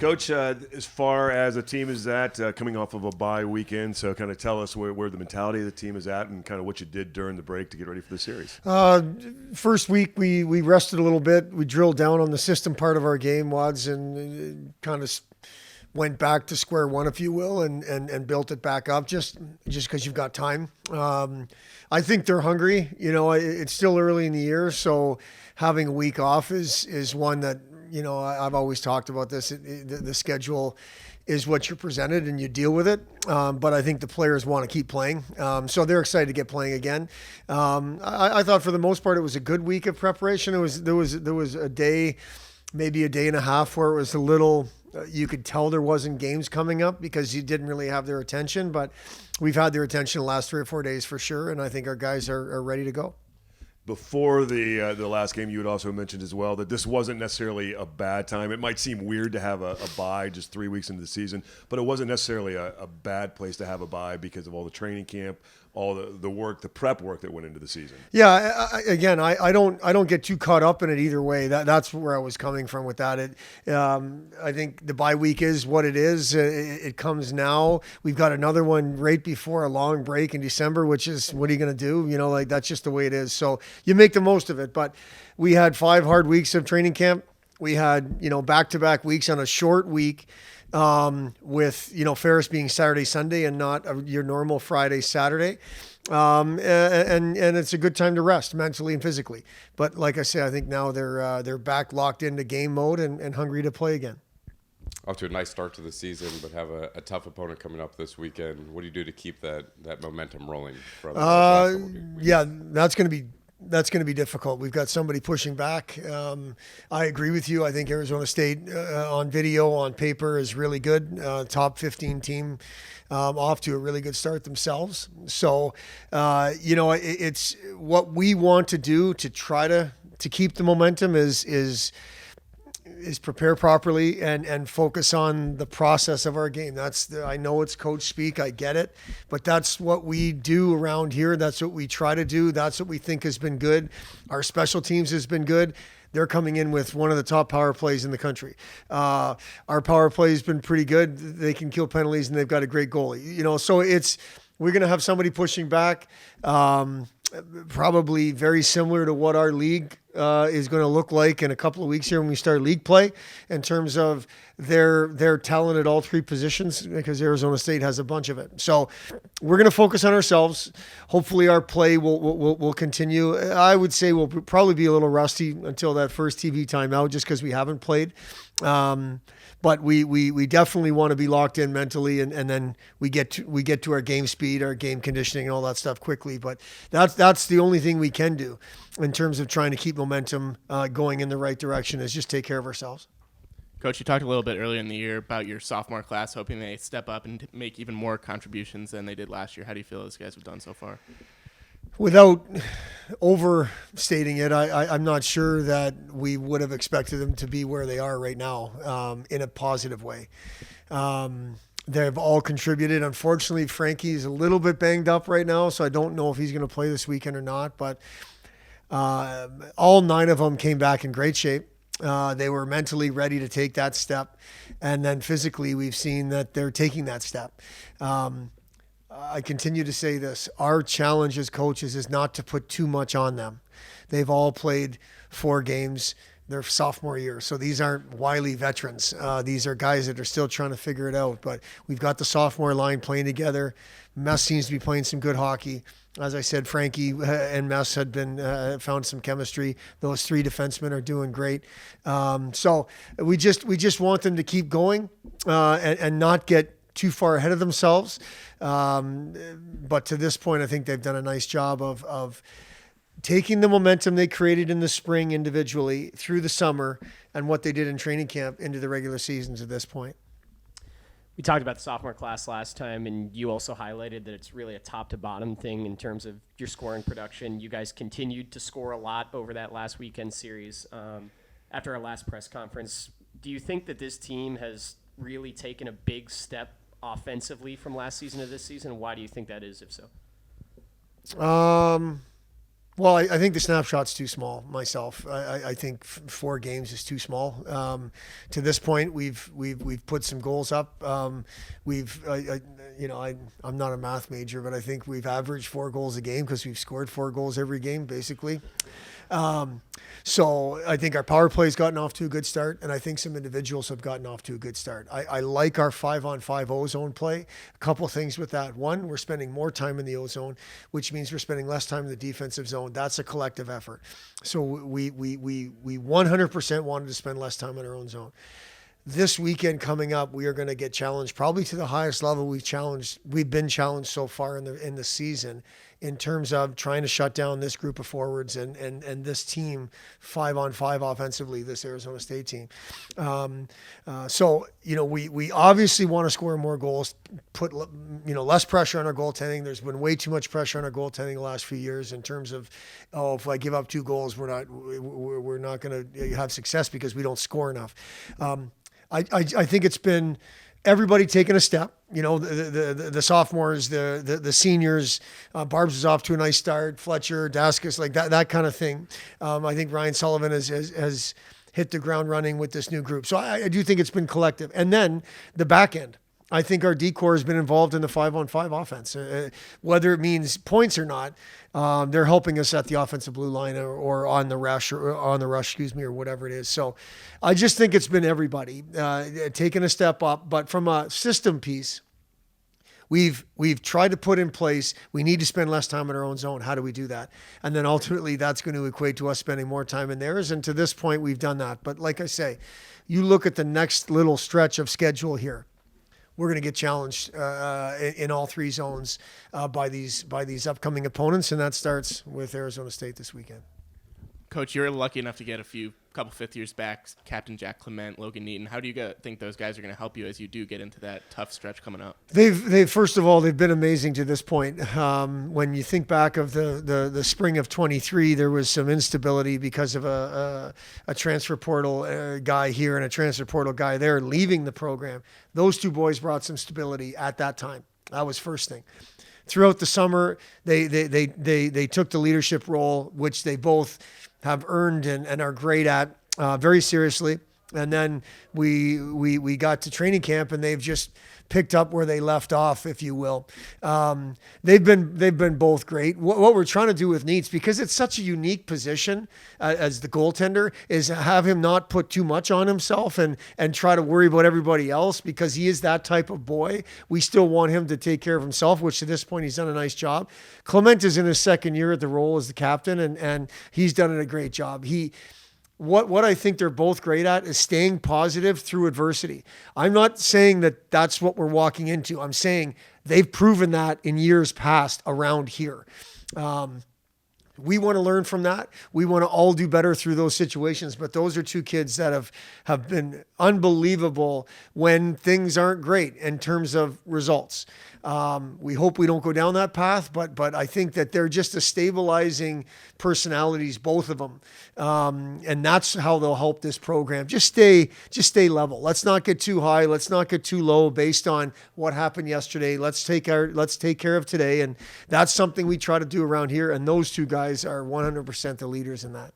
Coach, as far as the team is at, coming off of a bye weekend, so kind of tell us where the mentality of the team is at and kind of what you did during the break to get ready for the series. First week, we rested a little bit. We drilled down on the system part of our game, Wads, and kind of went back to square one, if you will, and built it back up just because you've got time. I think they're hungry. You know, it's still early in the year, so having a week off is one that, you know, I've always talked about this. The schedule is what you're presented and you deal with it. But I think the players want to keep playing. So they're excited to get playing again. I thought for the most part, it was a good week of preparation. There was a day, maybe a day and a half where it was a little, you could tell there wasn't games coming up because you didn't really have their attention, but we've had their attention the last 3 or 4 days for sure. And I think our guys are ready to go. Before the last game, you had also mentioned as well that this wasn't necessarily a bad time. It might seem weird to have a bye just 3 weeks into the season, but it wasn't necessarily a bad place to have a bye because of all the training camp, all the work, the prep work that went into the season. Yeah, I don't get too caught up in it either way. That's where I was coming from with that. I think the bye week is what it is. It comes now. We've got another one right before a long break in December, which is, what are you going to do? You know, like, that's just the way it is. So you make the most of it. But we had 5 hard weeks of training camp. We had, you know, back-to-back weeks on a short week. With, you know, Ferris being Saturday, Sunday and not your normal Friday, Saturday. And it's a good time to rest mentally and physically. But like I say, I think now they're back locked into game mode and hungry to play again. Off to a nice start to the season, but have a tough opponent coming up this weekend. What do you do to keep that momentum rolling from the last couple of weeks? Yeah, that's going to be difficult. We've got somebody pushing back. I agree with you. I think Arizona State on video, on paper, is really good. Top 15 team, off to a really good start themselves. So, you know, it's what we want to do to try to keep the momentum is prepare properly and focus on the process of our game. I know it's coach speak. I get it, but that's what we do around here. That's what we try to do. That's what we think has been good. Our special teams has been good. They're coming in with one of the top power plays in the country. Our power play has been pretty good. They can kill penalties and they've got a great goalie. You know, so we're going to have somebody pushing back. Probably very similar to what our league is going to look like in a couple of weeks here when we start league play, in terms of their talent at all 3 positions, because Arizona State has a bunch of it. So we're going to focus on ourselves. Hopefully our play will continue. I would say we'll probably be a little rusty until that first TV timeout, just because we haven't played. But we definitely want to be locked in mentally, and then we get to our game speed, our game conditioning, and all that stuff quickly. But that's the only thing we can do in terms of trying to keep momentum going in the right direction, is just take care of ourselves. Coach, you talked a little bit earlier in the year about your sophomore class, hoping they step up and make even more contributions than they did last year. How do you feel those guys have done so far? Without overstating it, I'm not sure that we would have expected them to be where they are right now, in a positive way. They've all contributed. Unfortunately, Frankie's a little bit banged up right now, so I don't know if he's going to play this weekend or not. But all 9 of them came back in great shape. They were mentally ready to take that step. And then physically, we've seen that they're taking that step. I continue to say this. Our challenge as coaches is not to put too much on them. They've all played 4 games their sophomore year. So these aren't wily veterans. These are guys that are still trying to figure it out. But we've got the sophomore line playing together. Mess seems to be playing some good hockey. As I said, Frankie and Mess had been found some chemistry. Those 3 defensemen are doing great. So we just want them to keep going and not get too far ahead of themselves. But to this point, I think they've done a nice job of taking the momentum they created in the spring individually through the summer and what they did in training camp into the regular seasons at this point. We talked about the sophomore class last time, and you also highlighted that it's really a top-to-bottom thing in terms of your scoring production. You guys continued to score a lot over that last weekend series. After our last press conference, do you think that this team has really taken a big step offensively from last season to this season? Why do you think that is, if so? Well, I think the snapshot's too small myself. I think 4 games is too small. To this point, we've put some goals up. I'm not a math major, but I think we've averaged 4 goals a game because we've scored 4 goals every game, basically. So I think our power play's gotten off to a good start, and I think some individuals have gotten off to a good start. I like our 5-on-5 O-zone play. A couple things with that. One, we're spending more time in the O-zone, which means we're spending less time in the defensive zone. That's a collective effort. So we 100% wanted to spend less time in our own zone. This weekend coming up, we are going to get challenged probably to the highest level we've been challenged so far in the season, in terms of trying to shut down this group of forwards and this team 5-on-5 offensively, this Arizona State team. So we obviously want to score more goals, put less pressure on our goaltending. There's been way too much pressure on our goaltending the last few years in terms of, if I give up 2 goals, we're not going to have success because we don't score enough. I think it's been everybody taking a step. The sophomores, the seniors. Barb's is off to a nice start. Fletcher, Daskus, like that kind of thing. I think Ryan Sullivan has hit the ground running with this new group. So I do think it's been collective. And then the back end. I think our D-core has been involved in the 5-on-5 offense. Whether it means points or not, they're helping us at the offensive blue line or on the rush or whatever it is. So I just think it's been everybody taking a step up. But from a system piece, we've tried to put in place, we need to spend less time in our own zone. How do we do that? And then ultimately that's going to equate to us spending more time in theirs. And to this point, we've done that. But like I say, you look at the next little stretch of schedule here. We're going to get challenged in all 3 zones by these upcoming opponents, and that starts with Arizona State this weekend. Coach, you're lucky enough to get a couple fifth years back, Captain Jack Clement, Logan Neaton. How do you think those guys are going to help you as you do get into that tough stretch coming up? They've first of all, they've been amazing to this point. When you think back of the spring of 23, there was some instability because of a transfer portal guy here and a transfer portal guy there leaving the program. Those 2 boys brought some stability at that time. That was first thing. Throughout the summer, they took the leadership role, which they both have earned and are great at very seriously. And then we got to training camp, and they've just picked up where they left off, if you will. They've been both great. What we're trying to do with Neats, because it's such a unique position as the goaltender, is have him not put too much on himself and try to worry about everybody else, because he is that type of boy. We still want him to take care of himself, which to this point he's done a nice job. Clement is in his 2nd year at the role as the captain, and he's done a great job. What I think they're both great at is staying positive through adversity. I'm not saying that that's what we're walking into. I'm saying they've proven that in years past around here. We want to learn from that. We want to all do better through those situations. But those are 2 kids that have been unbelievable when things aren't great in terms of results. We hope we don't go down that path, but I think that they're just a stabilizing personalities, both of them. And that's how they'll help this program. Just stay level. Let's not get too high. Let's not get too low based on what happened yesterday. Let's take care of today. And that's something we try to do around here. And those 2 guys are 100% the leaders in that.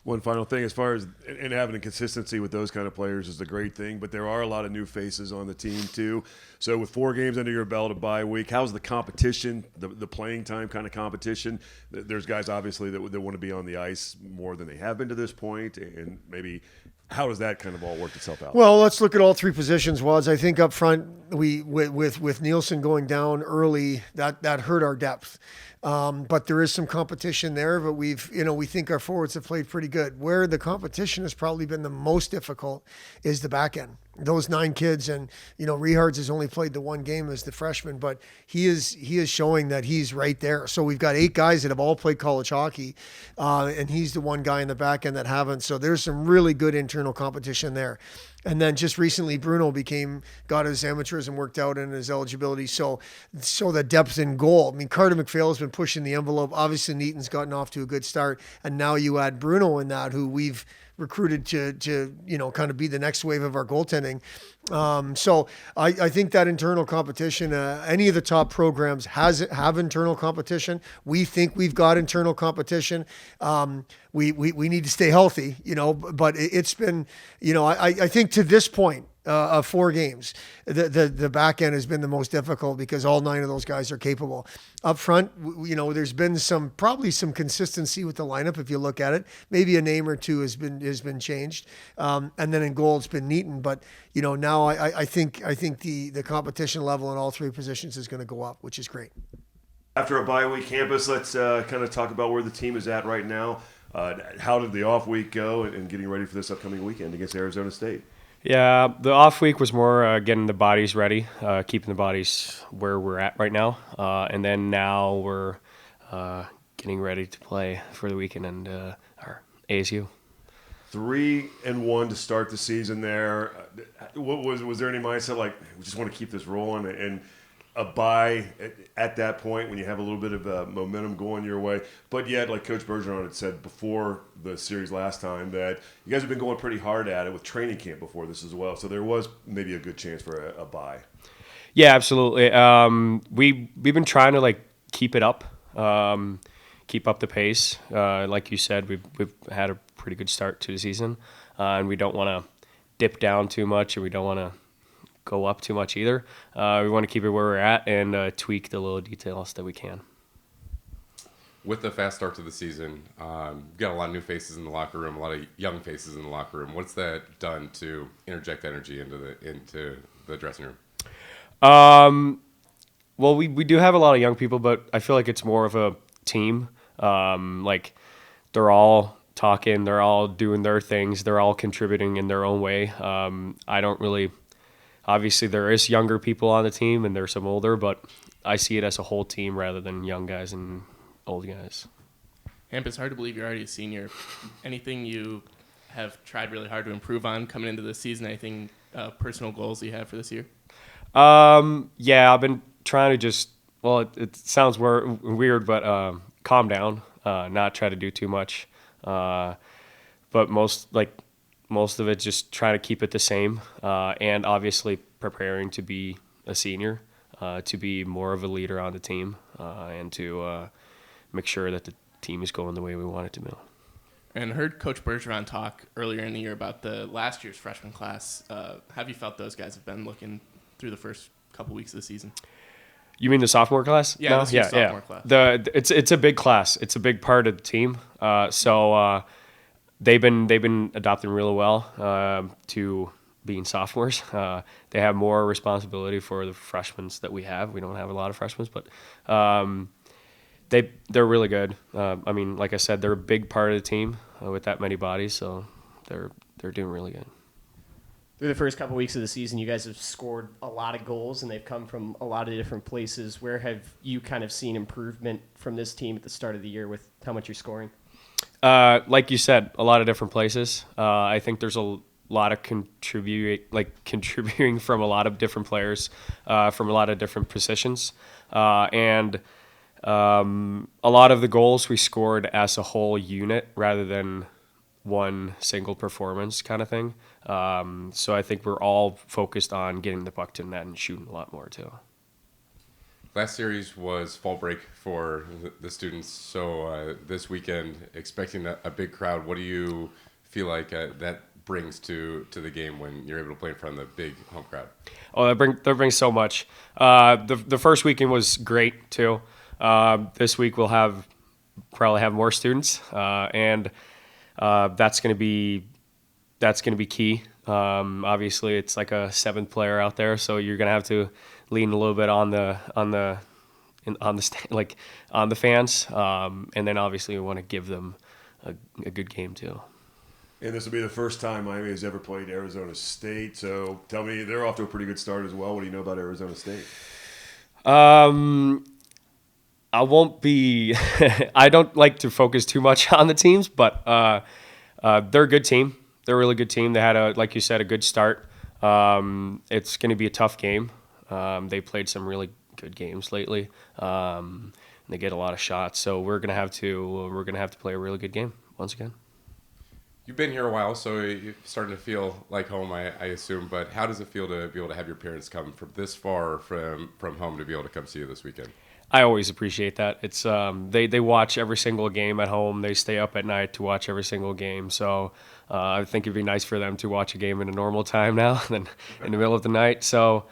One final thing, as far as and having a consistency with those kind of players is a great thing, but there are a lot of new faces on the team too. So with 4 games under your belt, a bye week, how's the competition, the playing time kind of competition? There's guys obviously that want to be on the ice more than they have been to this point, and maybe how does that kind of all work itself out? Well, let's look at all 3 positions, Wads. I think up front, with Nielsen going down early, that hurt our depth. But there is some competition there, but we think our forwards have played pretty good. Where the competition has probably been the most difficult is the back end. Those 9 kids, and Rydqvist has only played the 1 game as the freshman, but he is showing that he's right there. So we've got 8 guys that have all played college hockey, and he's the 1 guy in the back end that haven't. So there's some really good internal competition there. And then just recently, Bruno got his amateurism worked out and his eligibility. So the depth in goal. I mean, Carter McPhail has been pushing the envelope. Obviously, Neaton's gotten off to a good start. And now you add Bruno in that, who we've recruited to kind of be the next wave of our goaltending. So I think that internal competition, any of the top programs have internal competition. We think we've got internal competition. We need to stay healthy, but it's been, I think to this point, of 4 games, the back end has been the most difficult because all 9 of those guys are capable. Up front, there's been probably some consistency with the lineup if you look at it. Maybe a name or two has been changed, and then in goal it's been Neaton. But now I think the competition level in all 3 positions is going to go up, which is great. After a bye week, Hampus, let's kind of talk about where the team is at right now. How did the off week go, and getting ready for this upcoming weekend against Arizona State? Yeah, the off week was more getting the bodies ready, keeping the bodies where we're at right now, and then now we're getting ready to play for the weekend and our ASU. 3-1 to start the season there. What was there any mindset like we just want to keep this rolling, and a bye at that point when you have a little bit of momentum going your way? But yet, like Coach Bergeron had said before the series last time, that you guys have been going pretty hard at it with training camp before this as well. So there was maybe a good chance for a bye. Yeah, absolutely. We've been trying to keep it up, keep up the pace. Like you said, we've had a pretty good start to the season, and we don't want to dip down too much, and we don't want to go up too much either. We want to keep it where we're at and tweak the little details that we can. With the fast start to the season, you've got a lot of new faces in the locker room, a lot of young faces in the locker room. What's that done to interject energy into the dressing room? Well, we do have a lot of young people, but I feel like it's more of a team. They're all talking, they're all doing their things, they're all contributing in their own way. I don't really... Obviously, there is younger people on the team, and there's some older, but I see it as a whole team rather than young guys and old guys. Hampus, it's hard to believe you're already a senior. Anything you have tried really hard to improve on coming into this season? Anything personal goals you have for this year? Yeah, I've been trying to just, it sounds weird, but calm down, not try to do too much. But most of it just trying to keep it the same, and obviously preparing to be a senior, to be more of a leader on the team, and to make sure that the team is going the way we want it to go. And heard Coach Bergeron talk earlier in the year about the last year's freshman class. Have you felt those guys have been looking through the first couple weeks of the season? You mean the sophomore class? Yeah, no? this year's sophomore class. It's a big class. It's a big part of the team. So they've been adopting really well to being sophomores. They have more responsibility for the freshmen that we have. We don't have a lot of freshmen, but they're really good. Like I said, they're a big part of the team with that many bodies, so they're doing really good. Through the first couple weeks of the season, you guys have scored a lot of goals, and they've come from a lot of different places. Where have you kind of seen improvement from this team at the start of the year with how much you're scoring? Like you said, a lot of different places. I think there's a lot of contributing from a lot of different players, from a lot of different positions, and a lot of the goals we scored as a whole unit rather than one single performance kind of thing. So I think we're all focused on getting the puck to net and shooting a lot more too. Last series was fall break for the students, so this weekend, expecting a big crowd. What do you feel like that brings to the game when you're able to play in front of the big home crowd? Oh, that brings so much. The first weekend was great too. This week we'll probably have more students, and that's going to be key. Obviously, it's like a 7th player out there, so you're going to have to lean a little bit on the fans, and then obviously we want to give them a good game too. And this will be the first time Miami has ever played Arizona State. So tell me, they're off to a pretty good start as well. What do you know about Arizona State? I won't be. I don't like to focus too much on the teams, but they're a good team. They're a really good team. They had like you said, a good start. It's going to be a tough game. They played some really good games lately. They get a lot of shots, so we're gonna have to play a really good game once again. You've been here a while, so you're starting to feel like home, I assume. But how does it feel to be able to have your parents come from this far from home to be able to come see you this weekend? I always appreciate that. It's they watch every single game at home. They stay up at night to watch every single game. So I think it'd be nice for them to watch a game in a normal time now than in the middle of the night. So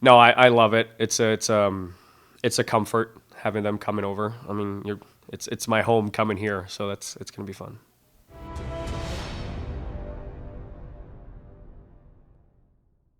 no, I love it. It's a comfort having them coming over. I mean, it's my home coming here, so it's gonna be fun.